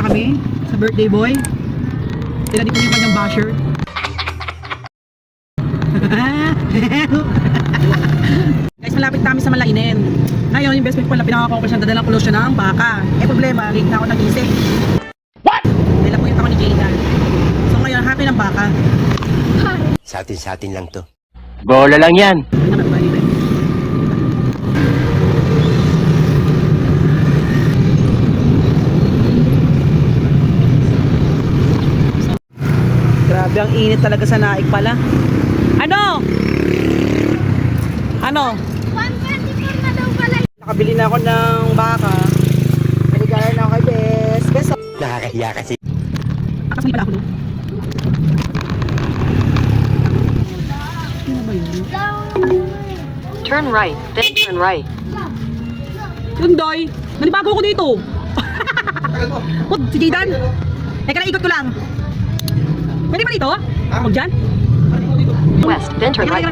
kami sa birthday boy. Tinadik ko yung kanyang basher. Guys, malapit kami sa Malainen. Ngayon, yung best friend ko pala pinaka-accomplish na dadalang kulo siya ng baka. Problema, late na ako nagising. What? Dala po yung ako ni Jada. So ngayon, happy ng baka. Sa atin lang to. Bola lang yan. Hindi naman ba, ibe? Grabe, ang init talaga sa Naik pala. Ano? Ano? 124 na daw pala. Nakabili na ako ng baka. Naligalan na ako kay Bes. Bes, Nakakahiya kasi. akas hindi pala ako doon. Ano ba yun? Turn right, then turn right. Tundoy, nanibago ko dito. Huwag, si Jaydan. Teka lang, ikot ko lang. Pwede ba dito? Huwag dyan? West, then turn right.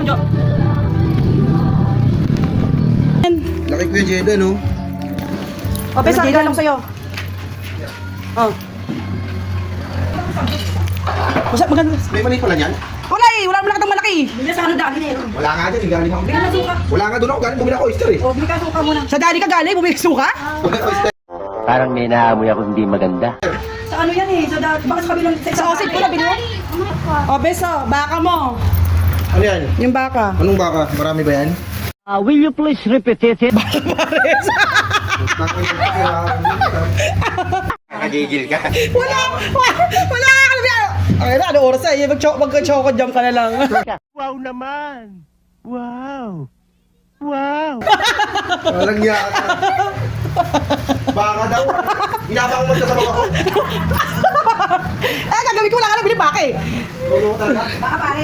Laki ko yung Jeda, no? O, Bes, ang galong sa'yo. Oh. Basta maganda. May mali pala niyan? Wala eh, wala mo lang malaki. Bigla sa ano dali na yun. Wala nga dyan, galing ako. Bigla na suka. Wala nga doon ako, galing bumili ako oyster eh. O, bigla ka suka muna. Sa dali ka galing, bumili ka suka? Bumili ako oyster. Parang may naamoy ako hindi maganda. Sa ano yan eh, sa dali. Baka sa kabilang, sa osid ko na binuha. O, Bes, o, baka mo. Ano yan? Yung baka. Anong baka? Marami ba yan? Will you please repeat it? Nakagigil ka. Wala ka na. Okay na, ano oras na? Mag-choco jump ka na lang. Wow naman! Wow! Wow! Walang niya ka. Baka daw. Hinabang mo sa sabang ako. Gagawin ko, wala ka na binibaka eh. Tulong ko talaga. Baka pare.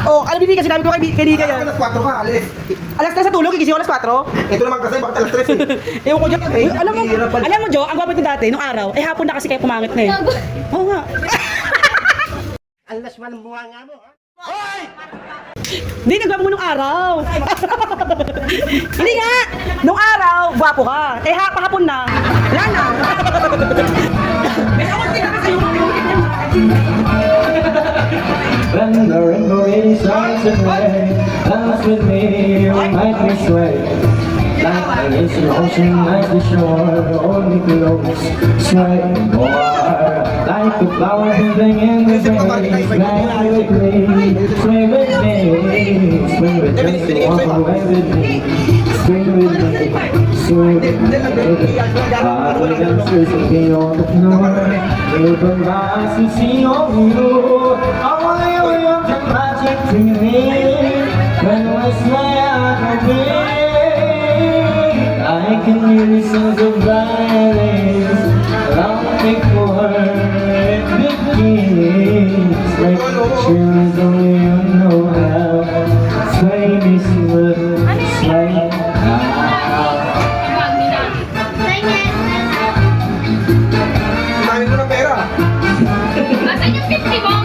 Oh, ano binigay? Sinabi ko kay Nika yan. Alas 4 ka, alis. Alas 3 sa tulog, gigising ko alas 4. Ito naman kasi, bakit alas 3 eh? Ewan ko dyan. Alam mo, Jo, ang gwapit mo dati, nung araw, eh hapon na kasi kayo pumangit na eh. Oo nga. Alas man bunga nga mo, ha? Hindi, nagwapo mo nung araw. Hindi nga. Nung araw, gwapo ka. Eh, hapon na. Wala na. When the rainbow really starts to play, dance with me, you make me sway. Like the Asian ocean, like the shore, hold me close, sway more. Like a flower blooming in the breeze, fly with me, sway with me, sway with me, walk away with me, sway with me, sway with me. Other dancers will be on the floor, open my eyes to see only you. I want you to magic to me, when we slay out of me. I can hear the sounds of violins long before it begins. Like chills only you know how. Sway me smooth, sway now. Dami ko ng pera. Asan yung 50 mo?